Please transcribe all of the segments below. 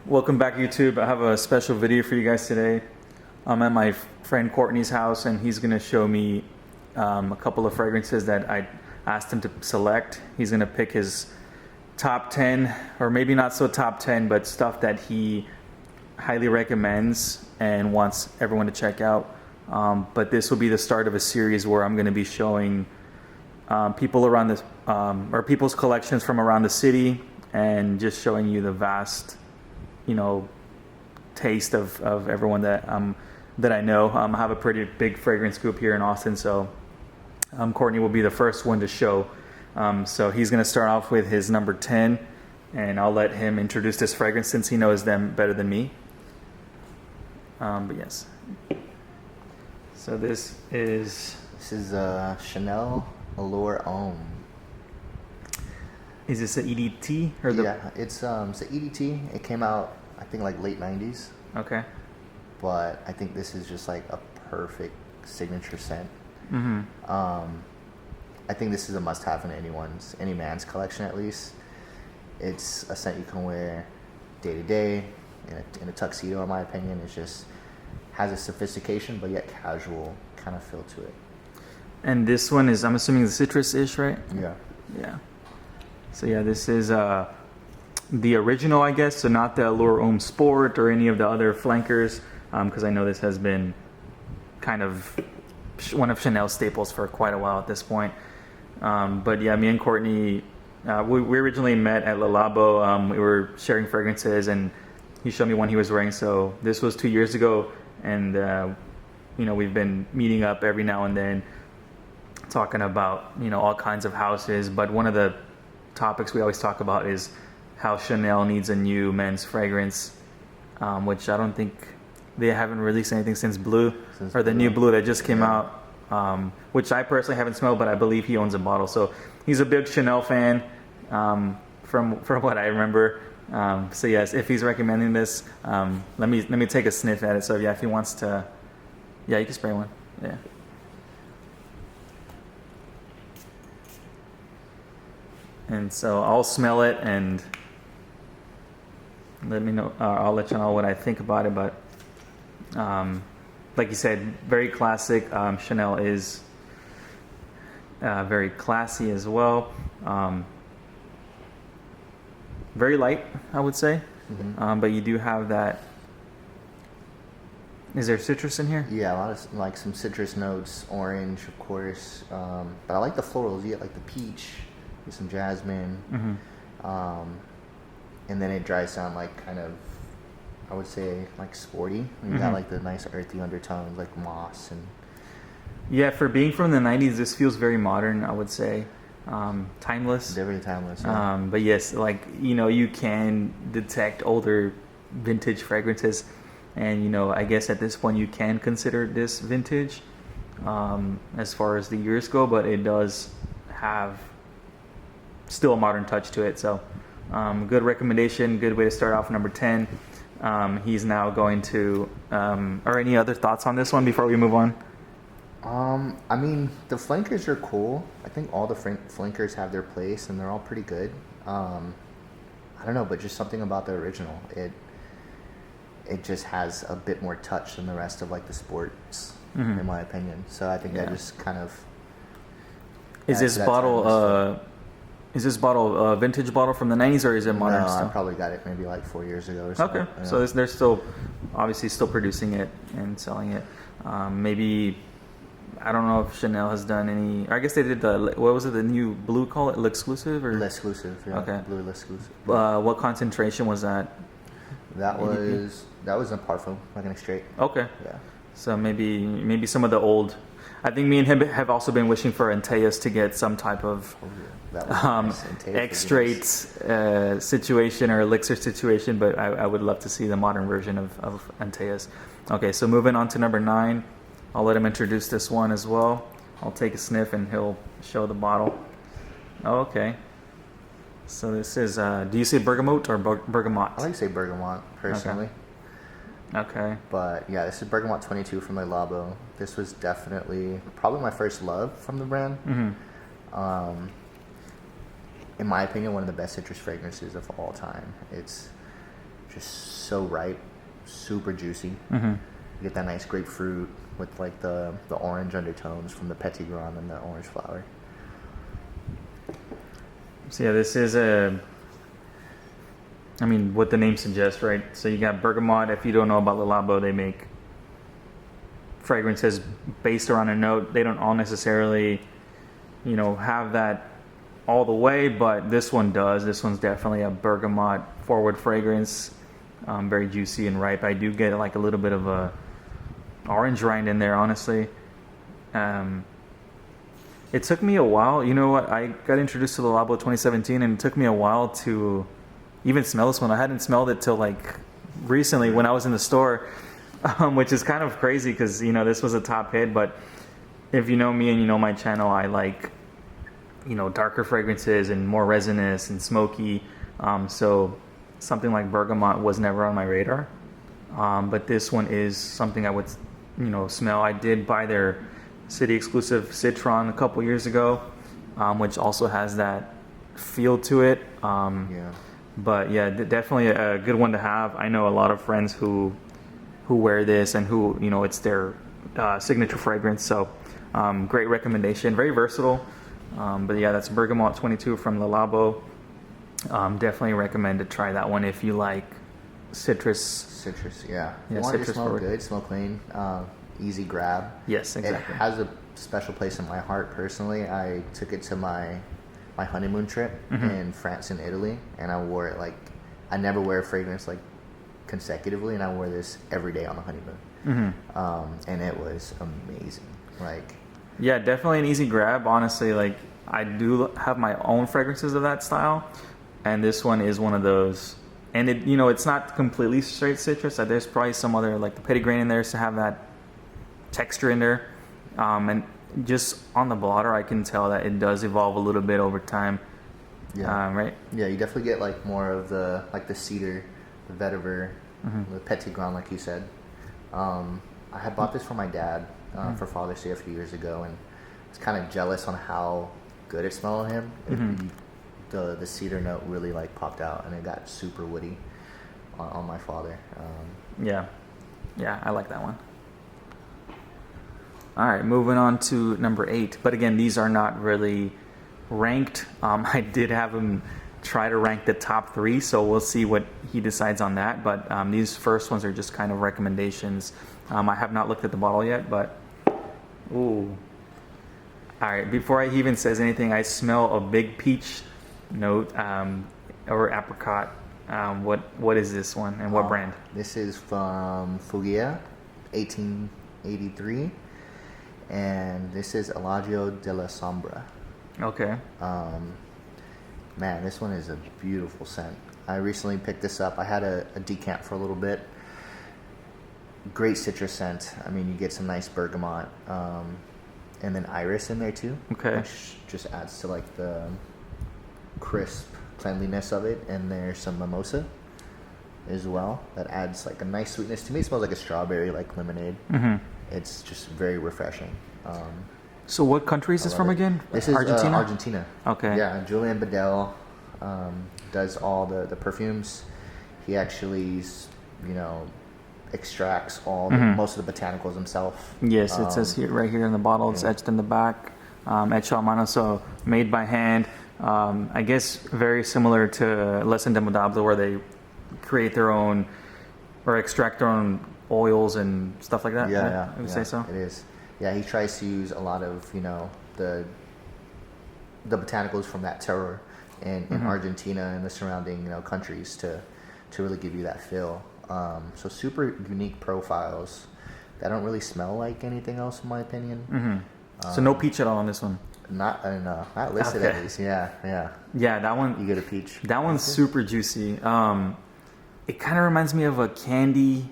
Welcome back, YouTube. I have a special video for you guys today. I'm at my friend Courtney's house, and he's going to show me a couple of fragrances that I asked him to select. He's going to pick his top 10, or maybe not so top 10, but stuff that he highly recommends and wants everyone to check out. But this will be the start of a series where I'm going to be showing people around this, or people's collections from around the city, and just showing you the vast, taste of everyone that I know. I have a pretty big fragrance group here in Austin, so Courtney will be the first one to show. So he's going to start off with his number 10, and I'll let him introduce this fragrance since he knows them better than me. But yes. So this is Chanel Allure Homme. Is this an EDT or the? Yeah, it's an EDT. It came out, I think, like late 90s. Okay. But I think this is just like a perfect signature scent. Mm-hmm. I think this is a must-have in any man's collection at least. It's a scent you can wear day to day in a tuxedo, in my opinion. It just has a sophistication but yet casual kind of feel to it. And this one is, I'm assuming, the citrus-ish, right? Yeah. Yeah. So yeah, this is the original, I guess, so not the Allure Homme Sport or any of the other flankers, because I know this has been kind of one of Chanel's staples for quite a while at this point. But yeah, me and Courtney, we originally met at Labo. We were sharing fragrances, and he showed me one he was wearing. So this was 2 years ago, and we've been meeting up every now and then, talking about all kinds of houses. But one of the topics we always talk about is how Chanel needs a new men's fragrance, which I don't think they haven't released anything since Blue, or the new Blue that just came out, which I personally haven't smelled, but I believe he owns a bottle. So he's a big Chanel fan, from what I remember. So yes, if he's recommending this, let me take a sniff at it. So yeah, if he wants to, yeah, you can spray one. Yeah. And so I'll smell it and let me know. I'll let you know what I think about it. But like you said, very classic. Chanel is very classy as well. Very light, I would say. Mm-hmm. But you do have that. Is there citrus in here? Yeah, a lot of like some citrus notes, orange, of course. But I like the florals. You get like the peach. Some jasmine, mm-hmm. And then it dries down like kind of, I would say, like sporty. You mm-hmm. got like the nice earthy undertones like moss and. Yeah, for being from the 90s, this feels very modern, I would say. Timeless. Very timeless. Yeah. But yes, like you can detect older vintage fragrances, and I guess at this point you can consider this vintage, as far as the years go, but it does have still a modern touch to it. So good recommendation, good way to start off, number 10. He's now going to or any other thoughts on this one before we move on? I mean, the flankers are cool. I think all the flankers have their place and they're all pretty good. I don't know, but just something about the original, it just has a bit more touch than the rest of like the sports, mm-hmm. in my opinion. So I think that just kind of is this bottle a vintage bottle from the 90s, or is it modern? No, still? I probably got it maybe like 4 years ago or something. Okay, so they're still obviously still producing it and selling it. Maybe, I don't know if Chanel has done any. I guess they did what was it, the new Blue, call it L'Exclusive, or L'Exclusive? Yeah. Okay. Blue L'Exclusive. What concentration was that? That was a Parfum, like an extrait. Okay. Yeah. So maybe some of the old. I think me and him have also been wishing for Encens to get some type of extrait situation or elixir situation, but I would love to see the modern version of Encens. Okay, so moving on to number 9. I'll let him introduce this one as well. I'll take a sniff and he'll show the bottle. Oh, okay. So this is, do you say bergamot or bergamot? I like to say bergamot, personally. Okay. But yeah, this is Bergamot 22 from the Labo. This was definitely probably my first love from the brand. Mm-hmm. In my opinion, one of the best citrus fragrances of all time. just so ripe, super juicy. Mm-hmm. You get that nice grapefruit with like the orange undertones from the petit grain and the orange flower. So yeah, this is I mean, what the name suggests, right? So you got bergamot. If you don't know about Le Labo, they make fragrances based around a note. They don't all necessarily, have that all the way, but this one does. This one's definitely a bergamot forward fragrance, very juicy and ripe. I do get like a little bit of a orange rind in there, honestly. It took me a while. You know what? I got introduced to the Labo 2017, and it took me a while to even smell this one. I hadn't smelled it till like recently when I was in the store, which is kind of crazy because this was a top hit. But if you know me and you know my channel, I like darker fragrances and more resinous and smoky. So something like bergamot was never on my radar. But this one is something I would smell. I did buy their city exclusive Citron a couple years ago, which also has that feel to it. But yeah, definitely a good one to have. I know a lot of friends who wear this and who it's their signature fragrance. So great recommendation, very versatile. But yeah, that's Bergamot 22 from Le Labo. Definitely recommend to try that one if you like citrus, yeah. If you want citrus to smell forward. good, smell clean, easy grab. Yes, exactly. It has a special place in my heart personally. I took it to my honeymoon trip in France and Italy, and I wore it I never wear a fragrance like consecutively, and I wore this every day on the honeymoon. And it was amazing. Yeah, definitely an easy grab. Honestly, I do have my own fragrances of that style, and this one is one of those. And it, it's not completely straight citrus. There's probably some other like the petit grain in there to have that texture in there. And just on the blotter, I can tell that it does evolve a little bit over time. Yeah. Right. Yeah, you definitely get more of the cedar, the vetiver, the petit grain, like you said. I had bought this for my dad for Father's Day a few years ago, and I was kind of jealous on how good it smelled on him. The cedar note really popped out, and it got super woody on my father. Yeah, I like that one. All right, moving on to number 8. But again, these are not really ranked. I did have him try to rank the top 3, so we'll see what he decides on that. But these first ones are just kind of recommendations. I have not looked at the bottle yet, but ooh. All right, before he even says anything, I smell a big peach note or apricot. What is this one, and what brand? This is from Fueguia, 1883. And this is Elagio de la Sombra. Okay. Man, this one is a beautiful scent. I recently picked this up. I had a decant for a little bit. Great citrus scent. I mean, you get some nice bergamot, and then iris in there too. Okay. Which just adds to the crisp cleanliness of it. And there's some mimosa as well that adds a nice sweetness. To me, it smells like a strawberry, like lemonade. It's just very refreshing. So what country is this from again? This is Argentina? Argentina. Okay. Yeah, Julian Bedell does all the perfumes. He actually, extracts all most of the botanicals himself. Yes, it says here, right here in the bottle. It's etched in the back, hecho a mano, so made by hand. I guess very similar to Les Indemodables, where they create their own or extract their own oils and stuff like that. Yeah. I would say so. It is. Yeah, he tries to use a lot of the botanicals from that terroir in Argentina and the surrounding countries to really give you that feel. So super unique profiles that don't really smell like anything else, in my opinion. So no peach at all on this one. Not listed at least. Yeah. Yeah, that one. You get a peach. That one's super juicy. It kind of reminds me of a candy,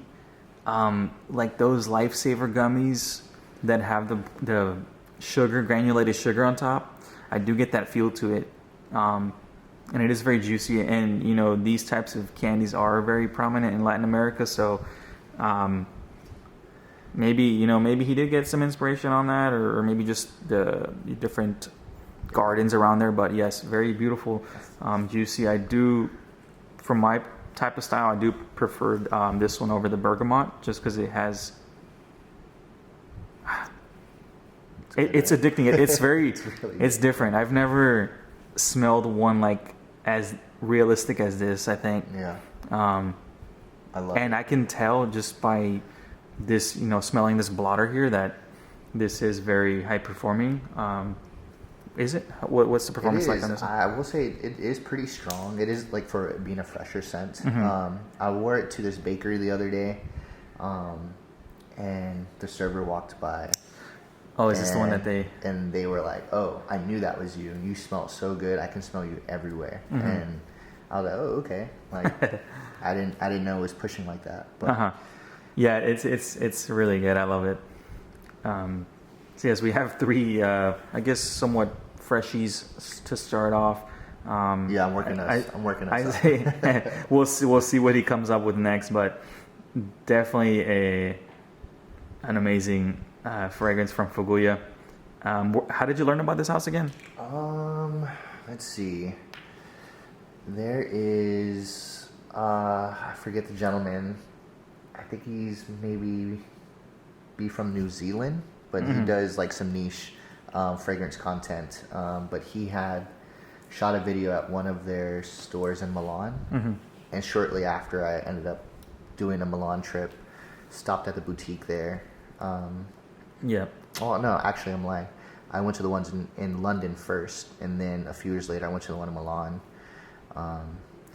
like those Lifesaver gummies that have the sugar, granulated sugar on top. I do get that feel to it, and it is very juicy. And these types of candies are very prominent in Latin America. So maybe he did get some inspiration on that, or maybe just the different gardens around there. But yes, very beautiful, juicy. I do, from my type of style, I do prefer this one over the Bergamote, just because it has. It's addicting. It's very. It's different. I've never smelled one like as realistic as this. I think. Yeah. I love and it. I can tell just by this, smelling this blotter here that this is very high performing. Is it? What's the performance like on this one? I will say it is pretty strong. It is like for being a fresher scent. Mm-hmm. I wore it to this bakery the other day, and the server walked by. Oh, is this the one that they... And they were like, "Oh, I knew that was you. You smell so good. I can smell you everywhere." Mm-hmm. And I was like, "Oh, okay." Like, I didn't know it was pushing like that. But Yeah, it's really good. I love it. So yes, we have 3, I guess, somewhat freshies to start off. yeah, I'm working us up. say we'll see what he comes up with next, but definitely an amazing fragrance from Fueguia. How did you learn about this house again? Let's see. There is I forget the gentleman. I think he's maybe from New Zealand, but he does like some niche fragrance content. But he had shot a video at one of their stores in Milan, and shortly after, I ended up doing a Milan trip. Stopped at the boutique there. Yeah. Oh no, actually, I'm lying. I went to the ones in London first, and then a few years later, I went to the one in Milan.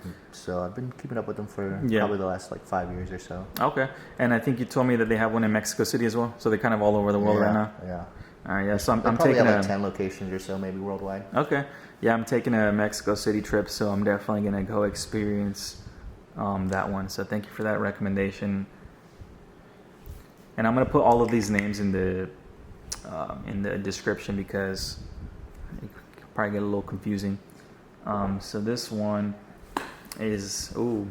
And so I've been keeping up with them for probably the last like 5 years or so. Okay. And I think you told me that they have one in Mexico City as well. So they're kind of all over the world right now. Yeah. All right. Yeah. So I'm probably taking have like 10 locations or so, maybe worldwide. Okay. Yeah, I'm taking a Mexico City trip, so I'm definitely gonna go experience that one. So thank you for that recommendation. And I'm gonna put all of these names in the description because it could probably get a little confusing. So this one is a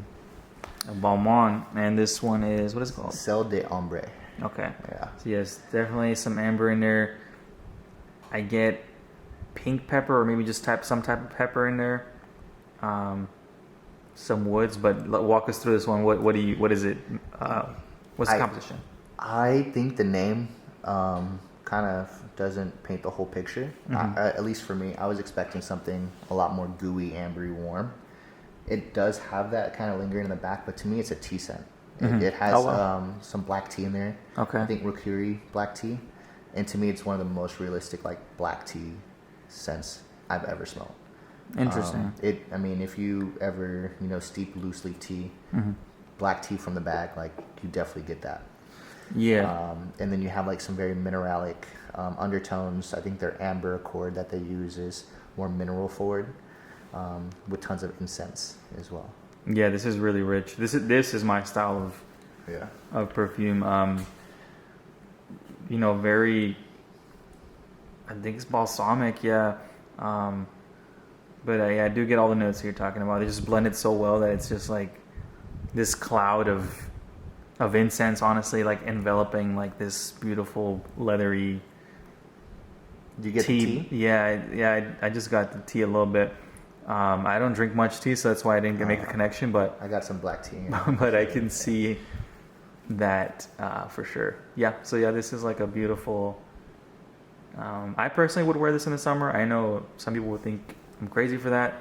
Balmain, and this one is, what is it called? Sel de Ombre. Okay. Yeah. So yes, definitely some amber in there. I get pink pepper, or maybe just some type of pepper in there. Some woods, but walk us through this one. What is it? What's the composition? I think the name kind of doesn't paint the whole picture. At least for me, I was expecting something a lot more gooey, ambery, warm. It does have that kind of lingering in the back, but to me, it's a tea scent. It has some black tea in there. Okay. I think Rokiri black tea, and to me, it's one of the most realistic like black tea scents I've ever smelled. Interesting. If you ever steep loose leaf tea, black tea from the bag, like you definitely get that. Yeah. And then you have like some very mineralic undertones. I think their amber accord that they use is more mineral forward, with tons of incense as well. Yeah, this is really rich. This is my style of perfume. Very, I think it's balsamic. Yeah. But I do get all the notes you're talking about. They just blend it so well that it's just like this cloud of incense, honestly, like enveloping like this beautiful leathery. Do you get tea? Yeah. I just got the tea a little bit. I don't drink much tea, so that's why I didn't make the connection. But I got some black tea. But I can see that for sure. Yeah. So yeah, this is like a beautiful. I personally would wear this in the summer. I know some people would think I'm crazy for that.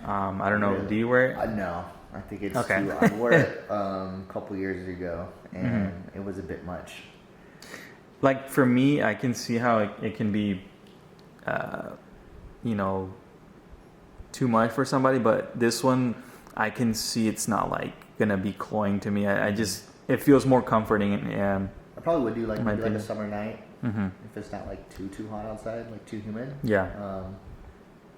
I don't know. Really? Do you wear it? No. I think it's okay. I wore it a couple years ago, and it was a bit much. Like for me, I can see how it can be, too much for somebody. But this one, I can see it's not like gonna be cloying to me. It feels more comforting. And I probably would do like maybe like a opinion. summer night if it's not like too hot outside, like too humid. Yeah.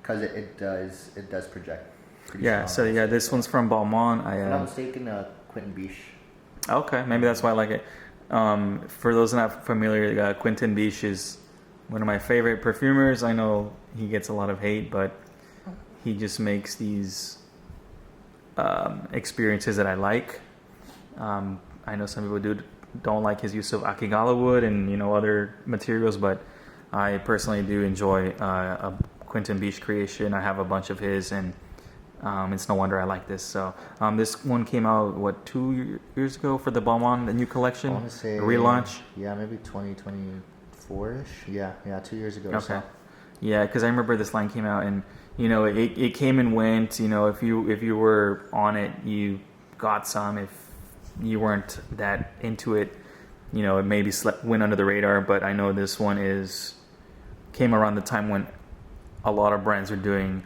Because it does project. Yeah, so yeah, this one's from Balmain. If I'm not mistaken, Quentin Biche. Okay, maybe that's why I like it. For those not familiar, Quentin Biche is one of my favorite perfumers. I know he gets a lot of hate, but he just makes these experiences that I like. I know some people don't like his use of Akigala wood and other materials, but I personally do enjoy a Quentin Biche creation. I have a bunch of his, and It's no wonder I like this. So this one came out, what, 2 years ago for the Balmain, the new collection? I want to say a relaunch? Yeah, maybe 2024-ish. Yeah, 2 years ago. Okay. Yeah, because I remember this line came out, and it came and went. If you were on it, you got some. If you weren't that into it, it maybe went under the radar. But I know this one came around the time when a lot of brands are doing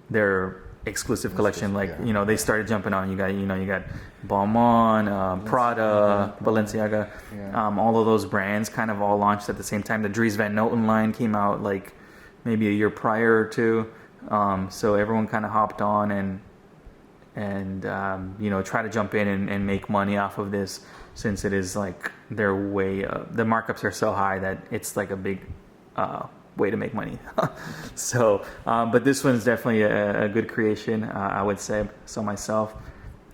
their exclusive collection. Like yeah. They started jumping on. You got Balmain, Prada, Balenciaga. Yeah. All of those brands kind of all launched at the same time. The Dries Van Noten line came out like maybe a year prior or two. So everyone kind of hopped on and try to jump in and make money off of this, since it is like their way. The markups are so high that it's like a big way to make money. So, but this one's definitely a good creation, I would say so myself.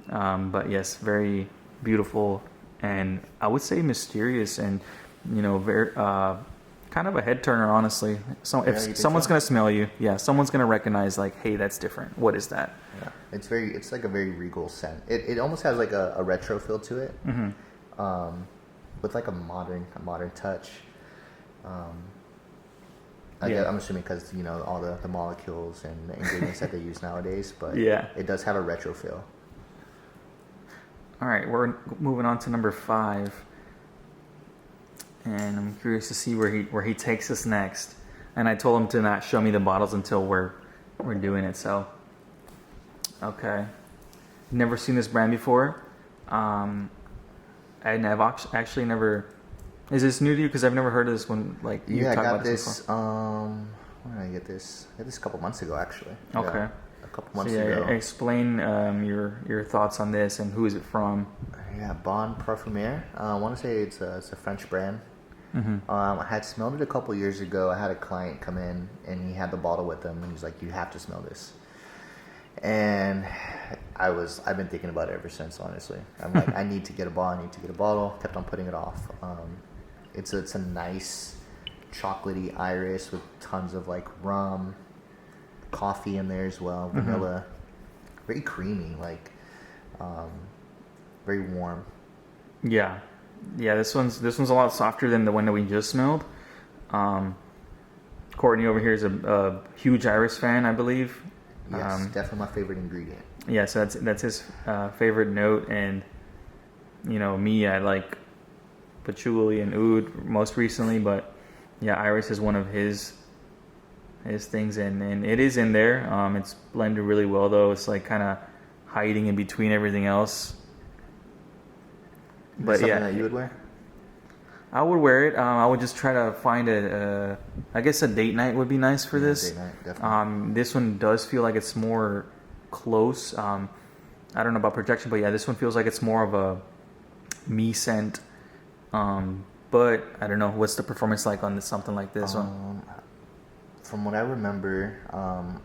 But yes, very beautiful, and I would say mysterious, and very kind of a head turner, honestly. So if someone's gonna smell you, someone's gonna recognize like, hey, that's different. What is that? Yeah, it's like a very regal scent. It almost has like a retro feel to it, with like a modern touch. I'm assuming because all the molecules and the ingredients that they use nowadays, but it does have a retro feel. All right, we're moving on to number 5, and I'm curious to see where he takes us next. And I told him to not show me the bottles until we're doing it. So, okay, never seen this brand before. I've actually never. Is this new to you? Because I've never heard of this one. Like, you I talked got about this. before. When did I get this? I got this a couple months ago, actually. Okay. Yeah, a couple months So ago. explain your thoughts on this and who is it from? Yeah, Bon Parfumeur. I want to say it's a French brand. I had smelled it a couple years ago. I had a client come in and he had the bottle with him, and he's like, "You have to smell this." And I've been thinking about it ever since. Honestly, I'm like, I need to get a bottle. I need to get a bottle. Kept on putting it off. It's a nice chocolatey iris with tons of like rum, coffee in there as well, vanilla, very creamy, like very warm. Yeah, this one's a lot softer than the one that we just smelled. Courtney over here is a huge iris fan, I believe. Yes, definitely my favorite ingredient. Yeah, so that's his favorite note, and me, I like patchouli and oud most recently, but yeah, iris is one of his things, and it is in there. It's blended really well, though. It's like kind of hiding in between everything else. But something that you would wear? I would wear it. I would just try to find I guess a date night would be nice for this. Date night, definitely. This one does feel like it's more close. I don't know about projection, but yeah, this one feels like it's more of a me scent. But I don't know, what's the performance like on something like this one? From what I remember,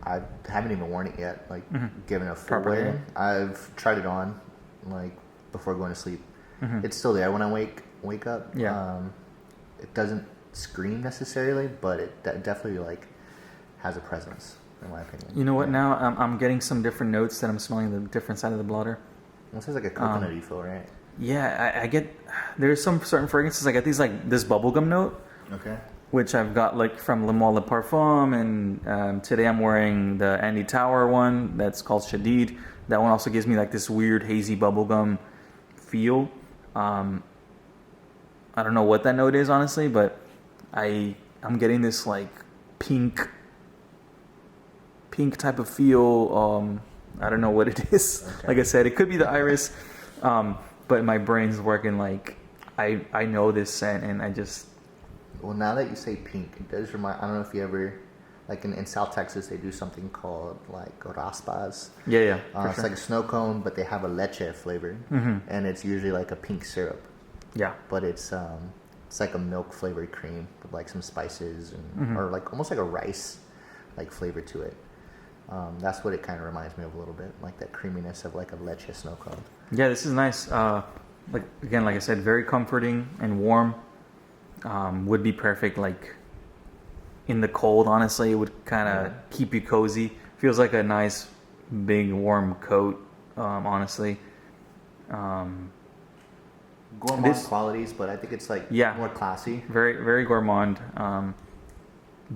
I haven't even worn it yet, like given a full Properly. wear. I've tried it on, like before going to sleep. It's still there when I wake up. Yeah. It doesn't scream necessarily, but it definitely like has a presence, in my opinion. You know what? Now I'm getting some different notes that I'm smelling the different side of the blotter. It sounds like a coconutty feel, right? Yeah, I get. There's some certain fragrances I get this bubblegum note. Okay. Which I've got like from Le Male Parfum, and today I'm wearing the Andy Tower one that's called Shadid. That one also gives me like this weird hazy bubblegum feel. I don't know what that note is, honestly, but I'm getting this like pink type of feel. I don't know what it is. Okay. Like I said, it could be the iris, but my brain's working like I know this scent, and I just. Well, now that you say pink, it does remind. I don't know if you ever, like in South Texas, they do something called like raspas. Yeah. It's sure. like a snow cone, but they have a leche flavor, and it's usually like a pink syrup. Yeah. But it's like a milk flavored cream with like some spices and or like almost like a rice like flavor to it. That's what it kind of reminds me of a little bit, like that creaminess of like a leche snow cone. Yeah, this is nice. Like I said, very comforting and warm. Would be perfect like in the cold. Honestly, it would kind of keep you cozy. Feels like a nice big warm coat, honestly. Gourmand qualities, but I think it's like more classy. Very, very gourmand,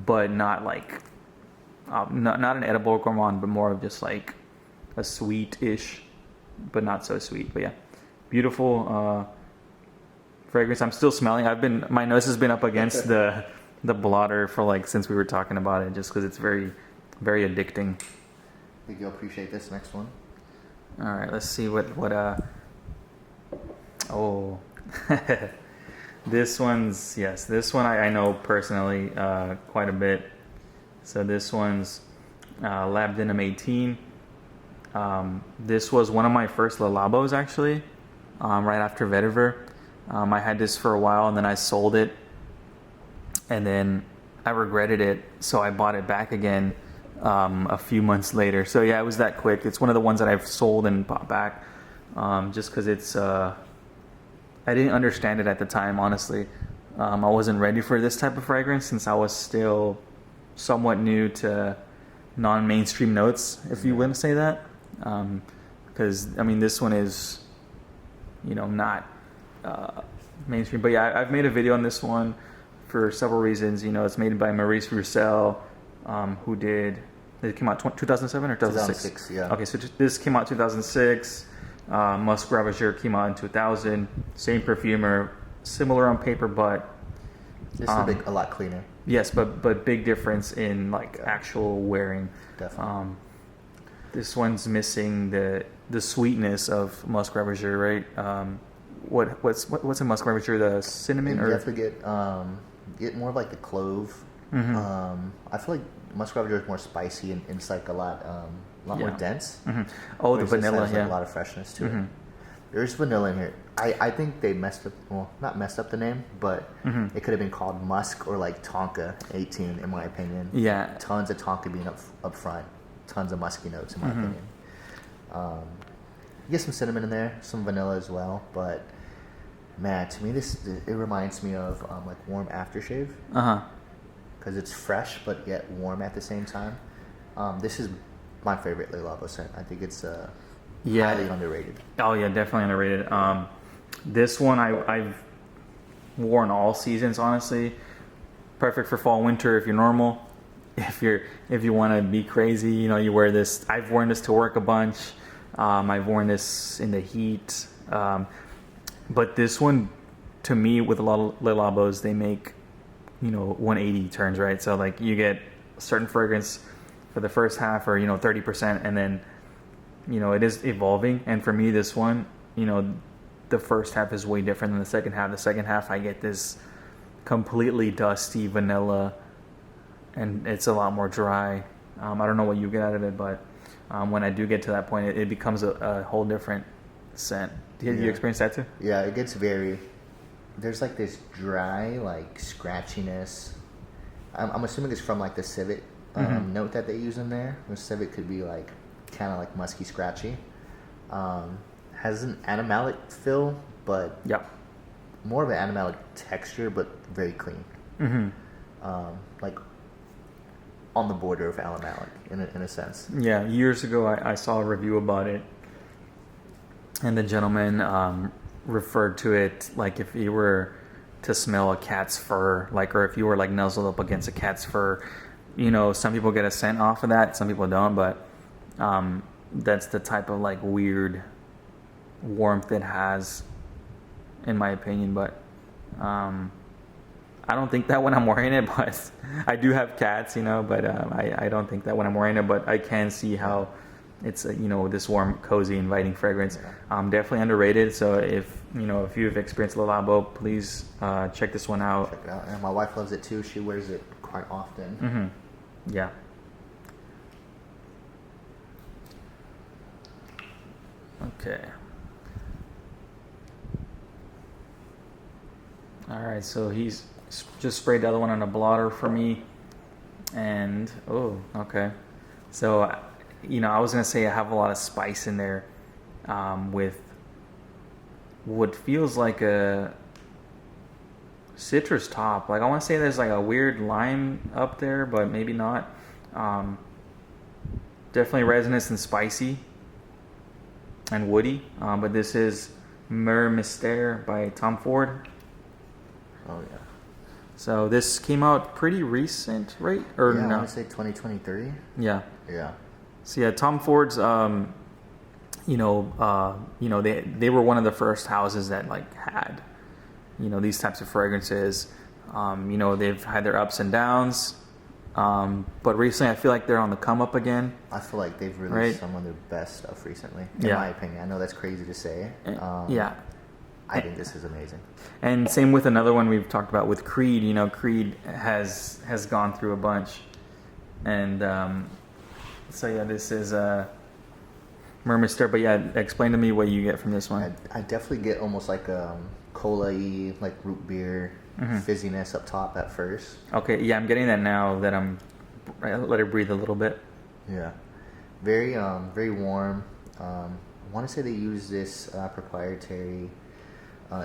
but not like not an edible gourmand, but more of just like a sweet-ish, but not so sweet. But yeah, beautiful fragrance. I'm still smelling. My nose has been up against the blotter for like since we were talking about it, just because it's very, very addicting. I think you'll appreciate this next one. All right, let's see what oh. This one I know personally quite a bit. So this one's Labdanum 18. This was one of my first Le Labos actually, right after Vetiver. I had this for a while and then I sold it, and then I regretted it, so I bought it back again a few months later. So yeah, it was that quick. It's one of the ones that I've sold and bought back, just because it's I didn't understand it at the time, honestly. I wasn't ready for this type of fragrance since I was still somewhat new to non-mainstream notes, if you wouldn't say that. Because, I mean, this one is, not mainstream. But yeah, I've made a video on this one for several reasons. It's made by Maurice Roussel, who did... It came out 2007 or 2006? 2006, yeah. Okay, so this came out 2006. Musc Ravageur came out in 2000. Same perfumer, similar on paper, but this is a lot cleaner. Yes, but big difference in like actual wearing. Definitely. This one's missing the sweetness of Musc Ravageur, right? What's in Musc Ravageur? The cinnamon, you definitely get more of like the clove. Mm-hmm. I feel like Musc Ravageur is more spicy and it's like a lot more dense. Mm-hmm. Oh, the vanilla, has, like, a lot of freshness to it. There's vanilla in here. I think they messed up, well, not messed up the name, but it could have been called Musk or like Tonka 18, in my opinion. Yeah. Tons of Tonka being up front. Tons of musky notes, in my opinion. You get some cinnamon in there, some vanilla as well, but man, to me, it reminds me of like warm aftershave. Because it's fresh, but yet warm at the same time. This is my favorite Le Labo scent. I think it's highly underrated. Oh yeah, definitely underrated. This one I've worn all seasons, honestly. Perfect for fall, winter if you're normal. If you want to be crazy, you wear this. I've worn this to work a bunch. I've worn this in the heat. But this one, to me, with a lot of Le Labos, they make 180 turns, right? So like you get a certain fragrance for the first half, or 30%, and then it is evolving. And for me, this one, the first half is way different than the second half. The second half, I get this completely dusty vanilla, and it's a lot more dry. I don't know what you get out of it, but when I do get to that point, it becomes a whole different scent. Did you experience that too? Yeah, it gets there's like this dry, like scratchiness. I'm assuming it's from like the civet note that they use in there. The civet could be like kind of like musky, scratchy. Has an animalic feel, but more of an animalic texture, but very clean. Like on the border of animalic in a sense. Yeah, years ago I saw a review about it, and the gentleman referred to it like if you were to smell a cat's fur, like, or if you were like nuzzled up against a cat's fur. Some people get a scent off of that, some people don't, but that's the type of like weird warmth it has, in my opinion. But I don't think that when I'm wearing it, but I do have cats, but I don't think that when I'm wearing it, but I can see how it's this warm, cozy, inviting fragrance. Definitely underrated. So if you've experienced Le Labo, please check this one out. Check it out. And my wife loves it too. She wears it quite often. Yeah. Okay. All right. So he's just sprayed the other one on a blotter for me, and okay. So I was gonna say I have a lot of spice in there, with what feels like a citrus top. Like I want to say there's like a weird lime up there, but maybe not. definitely resinous and spicy and woody. But this is Myrrhe Mystere by Tom Ford. Oh yeah. So this came out pretty recent, right? Or Yeah, I no? want to say 2023. Yeah. Yeah. So yeah, Tom Ford's, they were one of the first houses that like had, these types of fragrances. They've had their ups and downs, but recently I feel like they're on the come up again. I feel like they've released Right. some of their best stuff recently, in Yeah. my opinion. I know that's crazy to say. Yeah. I think this is amazing. And same with another one we've talked about with Creed. Creed has gone through a bunch, and so yeah, this is Myrrhe Mystere. But yeah, explain to me what you get from this one. I definitely get almost like cola-y, like root beer fizziness up top at first. Okay, yeah, I'm getting that now that I let it breathe a little bit. Yeah, very very warm. I want to say they use this proprietary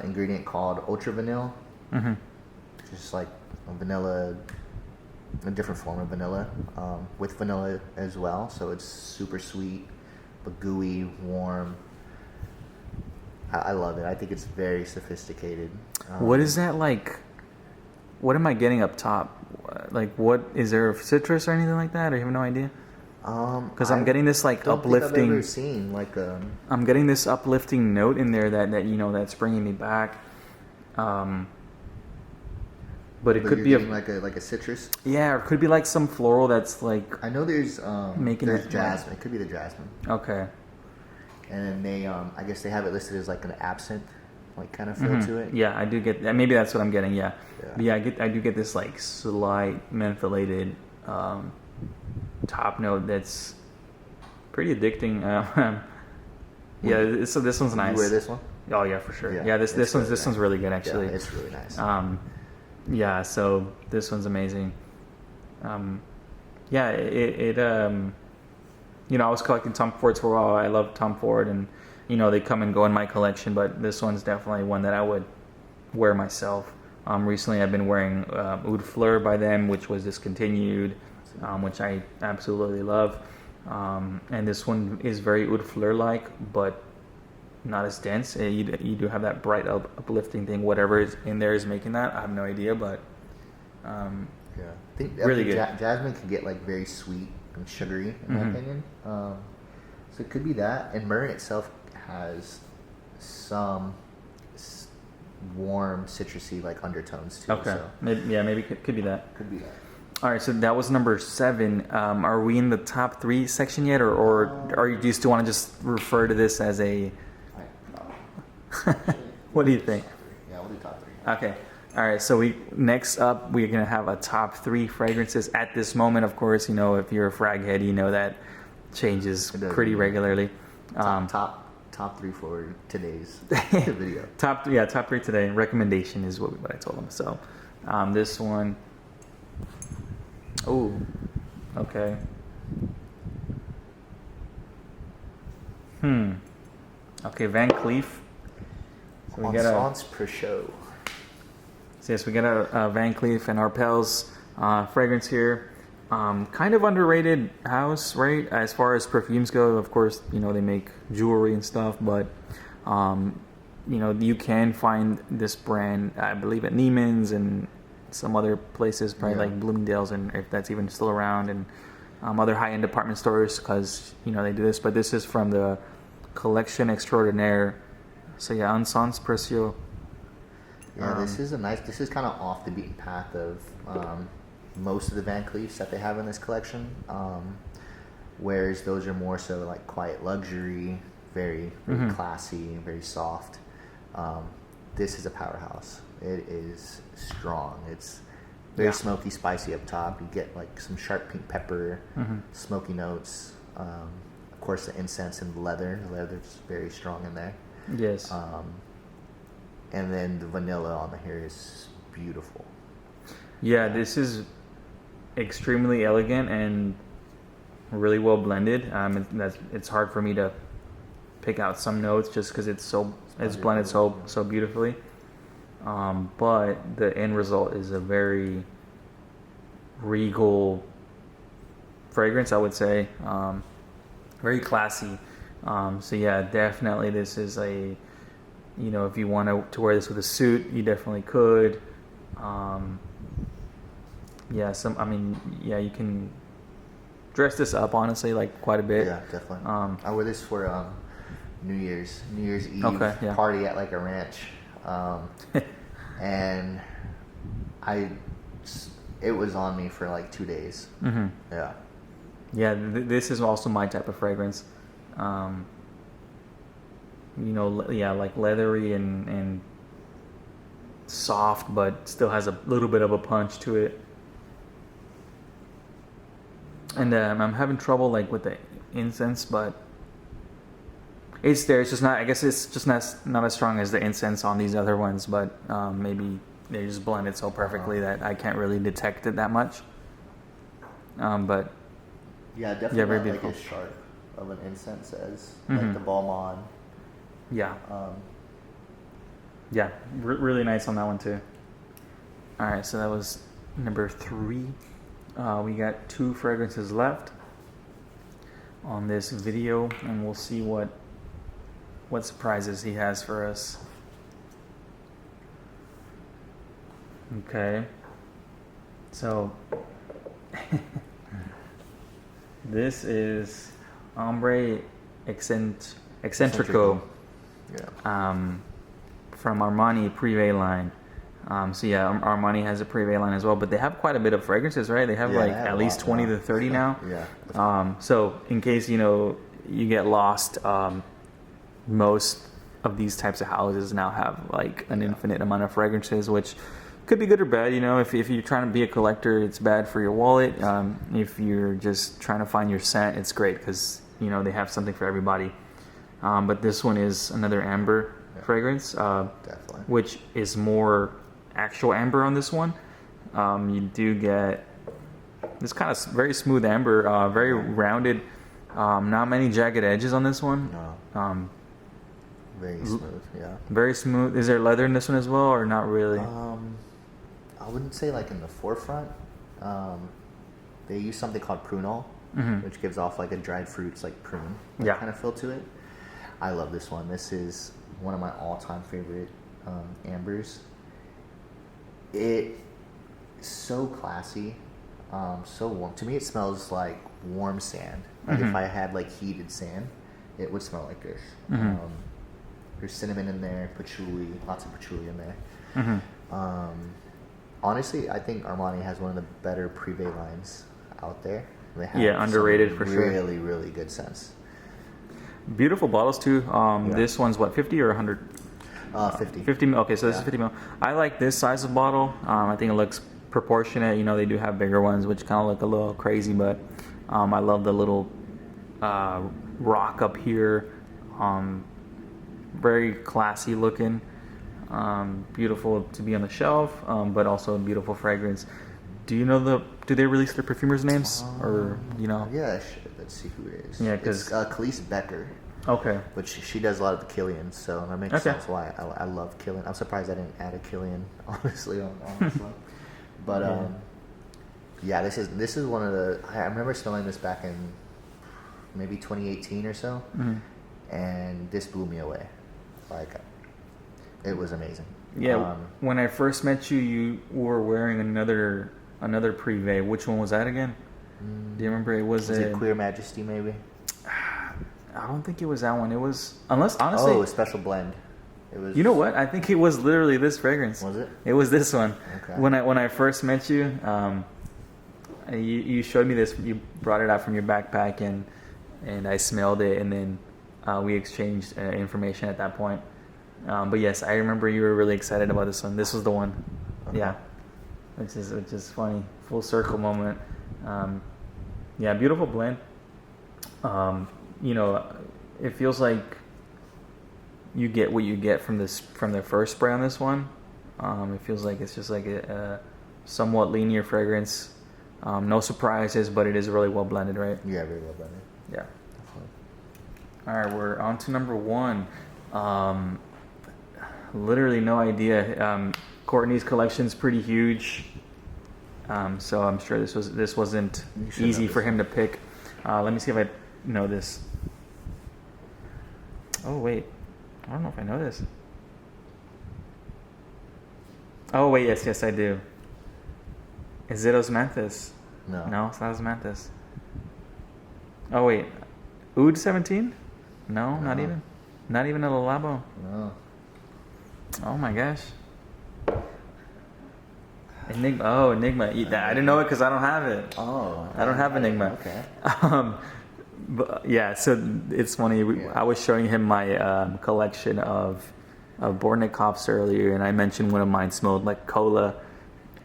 ingredient called Ultra Vanille, just like a different form of vanilla, with vanilla as well. So it's super sweet, but gooey, warm. I love it. I think it's very sophisticated. What is that like? What am I getting up top? Like, what is there citrus or anything like that? Or you have no idea? Because I'm getting this like don't uplifting. think I've ever seen like I'm getting this uplifting note in there that that's bringing me back. But it could be like a citrus. Yeah, or it could be like some floral that's like. I know there's Making there's it jasmine. It could be the jasmine. Okay. And then they I guess they have it listed as like an absinthe like kind of feel to it. Yeah, I do get that. Maybe that's what I'm getting. Yeah. Yeah. I do get this like slight mentholated top note that's pretty addicting. Yeah, so this one's nice. You wear this one? Oh yeah, for sure. Yeah, Yeah, this it's one's really nice. really good actually. Yeah, it's really nice. Yeah, so this one's amazing. Yeah, I was collecting Tom Fords for a while. I love Tom Ford, and they come and go in my collection, but this one's definitely one that I would wear myself. Recently I've been wearing Oud Fleur by them, which was discontinued, which I absolutely love. And this one is very Oud Fleur like, but not as dense. You do have that bright uplifting thing. Whatever is in there is making that. I have no idea, but yeah, I think really good. Jasmine can get like very sweet and sugary in my opinion. So it could be that. And Myrrhe itself has some warm citrusy like undertones too. okay. So Maybe could be that. could be that. All right, so that was number 7. Are we in the top 3 section yet, or do you still want to just refer to this as a? What do you think? Yeah, we'll do top 3. Okay. All right. So next up we're gonna have a top 3 fragrances at this moment. Of course, if you're a frag head, that changes pretty regularly. Top 3 for today's video. Top 3 today. Recommendation is what I told them. So this one. Oh, okay. Okay, Van Cleef. So we got Encens Precieux. So yes, we got a Van Cleef and Arpels fragrance here. Kind of underrated house, right? As far as perfumes go, of course, they make jewelry and stuff, but you can find this brand, I believe, at Neiman's and some other places, probably like Bloomingdale's, and if that's even still around, and other high-end department stores, because they do this. But this is from the Collection Extraordinaire. So yeah, Encens Précieux. Yeah, this is kind of off the beaten path of most of the Van Cleefs that they have in this collection. Whereas those are more so like quiet luxury, very classy, very soft. This is a powerhouse. It is strong. It's very smoky, spicy up top. You get like some sharp pink pepper, smoky notes. Of course, the incense and the leather. The leather's very strong in there. Yes. And then the vanilla on the hair is beautiful. Yeah, this is extremely elegant and really well blended. It's hard for me to pick out some notes just because it's blended so beautifully. But the end result is a very regal fragrance, I would say. very classy. So yeah, definitely this is a, you know, if you want to wear this with a suit, you definitely could. Yeah, I mean, yeah, you can dress this up honestly, like quite a bit. Yeah, definitely. I wear this for New Year's Eve party at like a ranch, and it was on me for like 2 days. Mm-hmm. Yeah. Yeah, this is also my type of fragrance. You know, yeah, like leathery and soft, but still has a little bit of a punch to it. And I'm having trouble like with the incense, but it's there. It's just not. I guess it's just not as strong as the incense on these other ones. But maybe they just blend it so perfectly that I can't really detect it that much. But yeah, definitely very not beautiful. like as sharp of an incense as Mm-hmm. like the Balmain. Yeah. Yeah, really nice on that one too. All right, so that was number 3. We got 2 fragrances left on this video, and we'll see what surprises he has for us. Okay. So this is Ombre Eccentrico. Yeah. From Armani Privé line. So yeah, Armani has a Privé line as well, but they have quite a bit of fragrances, right? They have at least 20 to 30 now. Yeah. So in case, you know, you get lost, most of these types of houses now have like an infinite amount of fragrances, which could be good or bad. You know, if you're trying to be a collector, it's bad for your wallet. If you're just trying to find your scent, it's great because, you know, they have something for everybody. But this one is another amber fragrance, Definitely. which is more actual amber on this one. You do get this kind of very smooth amber, very rounded, not many jagged edges on this one. No. Very smooth, yeah. Very smooth. Is there leather in this one as well, or not really? I wouldn't say like in the forefront. They use something called prunol, which gives off like a dried fruits, like prune kind of feel to it. I love this one. This is one of my all-time favorite ambers. It's so classy, so warm. To me, it smells like warm sand. Like if I had like heated sand, it would smell like this. There's cinnamon in there, patchouli, lots of patchouli in there. Honestly, I think Armani has one of the better Privé lines out there. They have underrated for sure. Really, really good scents. Beautiful bottles too. This one's what, 50 or 100? 50. 50 mil. Okay, so this is 50 mil. I like this size of bottle. I think it looks proportionate. You know, they do have bigger ones, which kind of look a little crazy, but I love the little rock up here. Very classy looking. Beautiful to be on the shelf, but also a beautiful fragrance. Do you know do they release their perfumers' names, or you know? Yeah, let's see who it is. Yeah, because Cleef Becker. Okay. But she does a lot of the Killians, so that makes sense why I love Killian. I'm surprised I didn't add a Killian, honestly, on this one. But this is one of the. I remember smelling this back in maybe 2018 or so, and this blew me away. Like, it was amazing. Yeah. When I first met you, you were wearing another Privé. Which one was that again? Do you remember? Was it Queer Majesty, maybe? I don't think it was that one. It was, unless honestly. Oh, a special blend. It was. You know what? I think it was literally this fragrance. Was it? It was this one. Okay. When I first met you, you showed me this. You brought it out from your backpack, and I smelled it, and then we exchanged information at that point. But yes, I remember you were really excited about this one. This was the one. Okay. Yeah. Which is funny. Full circle moment. Yeah, beautiful blend. You know, it feels like you get what you get from the first spray on this one. It feels like it's just like a somewhat linear fragrance. No surprises, but it is really well blended, right? Yeah, very well blended. Yeah. Definitely. All right, we're on to number 1. Literally no idea. Courtney's collection's pretty huge, so I'm sure this wasn't easy for him to pick. Let me see if I know this. Oh wait, I don't know if I know this. Oh wait, yes, I do. Is it Osmanthus? No, it's not Osmanthus. Oh wait, Oud 17? No, not even. Not even a Labo. No. Oh my gosh. Enigma. Oh, Enigma. I didn't know it because I don't have it. Oh. I don't have Enigma. Okay. But yeah, so it's funny. I was showing him my collection of Bortnikoffs earlier, and I mentioned one of mine smelled like cola,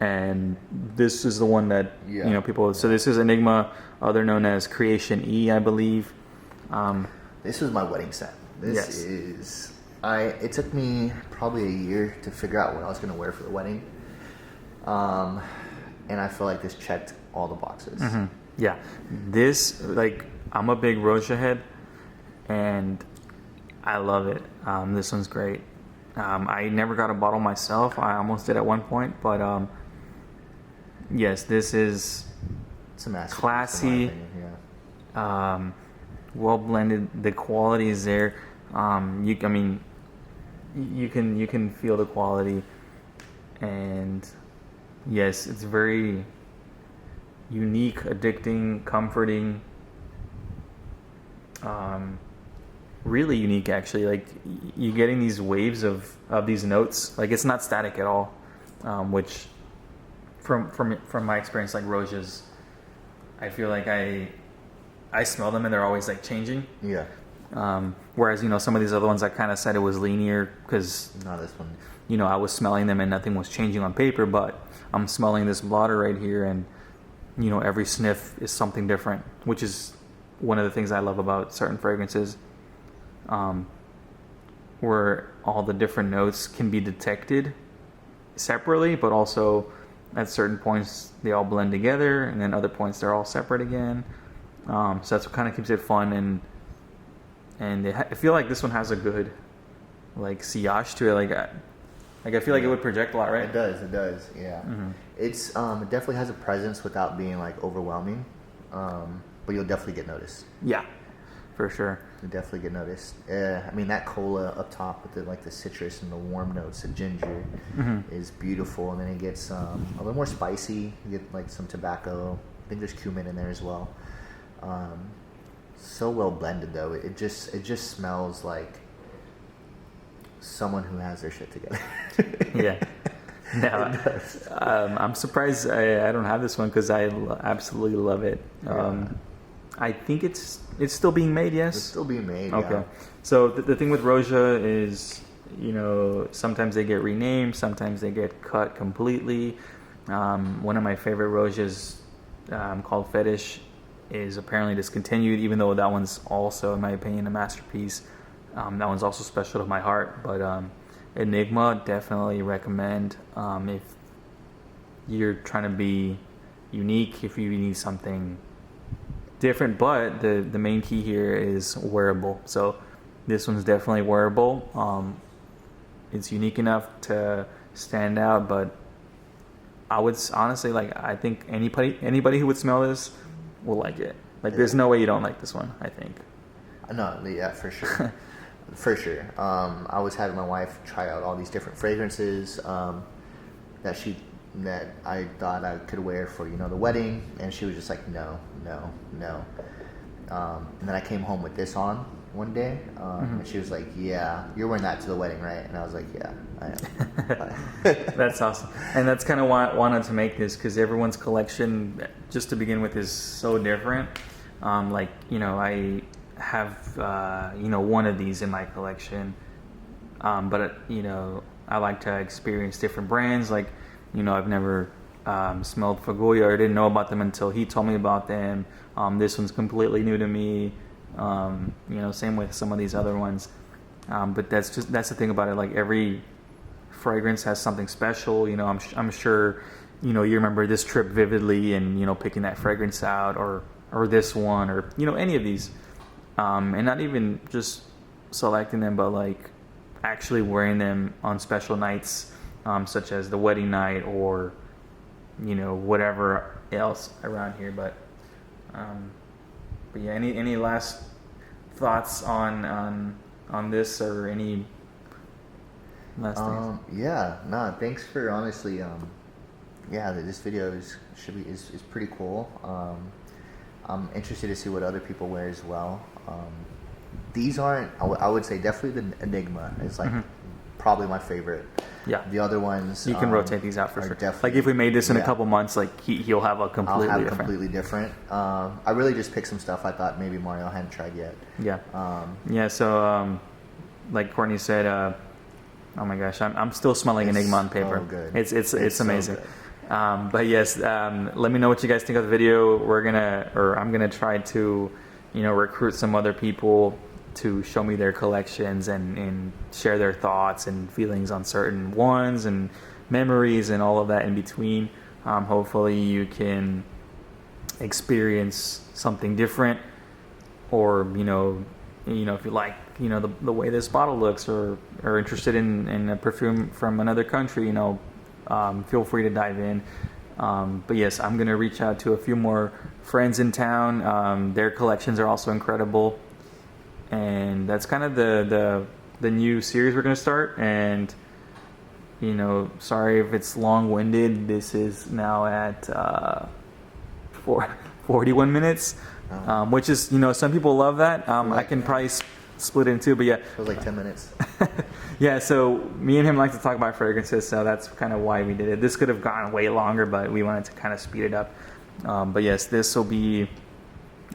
and this is the one that people. So this is Enigma, other known as Creation E, I believe. This was my wedding scent. This is. It took me probably a year to figure out what I was going to wear for the wedding. And I feel like this checked all the boxes. Mm-hmm. Yeah, this, like, I'm a big Roja head, and I love it. This one's great. I never got a bottle myself. I almost did at one point, but yes, this is It's a masterpiece, classy. in my opinion, Well blended. The quality is there. You can feel the quality, and yes, it's very unique, addicting, comforting. Really unique, actually. Like, you're getting these waves of these notes. Like, it's not static at all, which from my experience, like Rojas, I feel like I smell them and they're always like changing. Yeah. Whereas, some of these other ones, I kind of said it was linear because, Not this one. I was smelling them and nothing was changing on paper, but I'm smelling this blotter right here, and, every sniff is something different, which is one of the things I love about certain fragrances, where all the different notes can be detected separately, but also at certain points they all blend together, and then other points they're all separate again. So that's what kind of keeps it fun, and I feel like this one has a good like sillage to it. Like I feel like it would project a lot, right? It does. Yeah. Mm-hmm. It definitely has a presence without being like overwhelming, but you'll definitely get noticed. Yeah, for sure. You'll definitely get noticed. That cola up top with the citrus and the warm notes, the ginger, is beautiful, and then it gets a little more spicy. You get like some tobacco. I think there's cumin in there as well. So well blended though. It just smells like someone who has their shit together. Yeah. No, I'm surprised I don't have this one because I absolutely love it. I think it's still being made. Yes, It's still being made. Okay. Yeah. So the thing with Roja is, sometimes they get renamed, sometimes they get cut completely. One of my favorite Rojas, called Fetish, is apparently discontinued, even though that one's also, in my opinion, a masterpiece. That one's also special to my heart. But Enigma, definitely recommend if you're trying to be unique, if you need something different. But the main key here is wearable. So this one's definitely wearable. It's unique enough to stand out, but I would honestly, I think anybody who would smell this will like it. There's no way you don't like this one, I think. No, yeah, for sure. For sure. I was having my wife try out all these different fragrances that I thought I could wear for the wedding, and she was just like, no. And then I came home with this on one day, and she was like, yeah, you're wearing that to the wedding, right? And I was like, yeah, I am. That's awesome. And that's kind of why I wanted to make this, because everyone's collection, just to begin with, is so different. I have one of these in my collection, but I like to experience different brands. I've never smelled Fueguia, or didn't know about them until he told me about them. This one's completely new to me. Same with some of these other ones. But that's the thing about it. Every fragrance has something special. I'm sure you remember this trip vividly, and picking that fragrance out, or this one, or any of these, and not even just selecting them, but actually wearing them on special nights, such as the wedding night, or whatever else around here. But yeah, any last thoughts on on this or any last things? Yeah, nah, thanks for honestly, yeah, this video is pretty cool. I'm interested to see what other people wear as well. These aren't, I would say definitely the Enigma is like probably my favorite. Yeah. The other ones, You can rotate these out for are sure. definitely- Like if we made this in a yeah. couple months, like he'll have a I'll completely have different. completely different. I really just picked some stuff I thought maybe Mario hadn't tried yet. Yeah. Yeah. So like Courtney said, oh my gosh, I'm still smelling It's Enigma on paper. so good. It's so amazing. good. But yes, let me know what you guys think of the video. I'm gonna try to, recruit some other people to show me their collections and share their thoughts and feelings on certain ones and memories and all of that in between. Hopefully you can experience something different, or if you like the way this bottle looks, or are interested in a perfume from another country, feel free to dive in. But yes, I'm gonna reach out to a few more friends in town. Their collections are also incredible, and that's kind of the new series we're gonna start. And sorry if it's long-winded. This is now at 41 minutes, which is some people love that. I can probably split it in two, but yeah. It was like 10 minutes. Yeah, so me and him like to talk about fragrances, so that's kind of why we did it. This could have gone way longer, but we wanted to kind of speed it up. But yes, this will be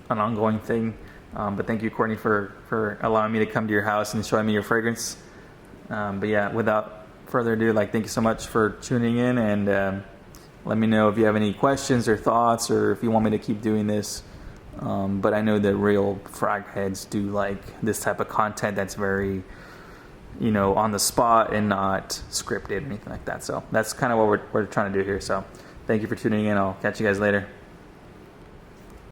an ongoing thing. But thank you, Courtney, for allowing me to come to your house and showing me your fragrance. But yeah, without further ado, thank you so much for tuning in, and let me know if you have any questions or thoughts, or if you want me to keep doing this. But I know that real frag heads do like this type of content that's very, on the spot and not scripted or anything like that. So that's kind of what we're trying to do here. So thank you for tuning in. I'll catch you guys later.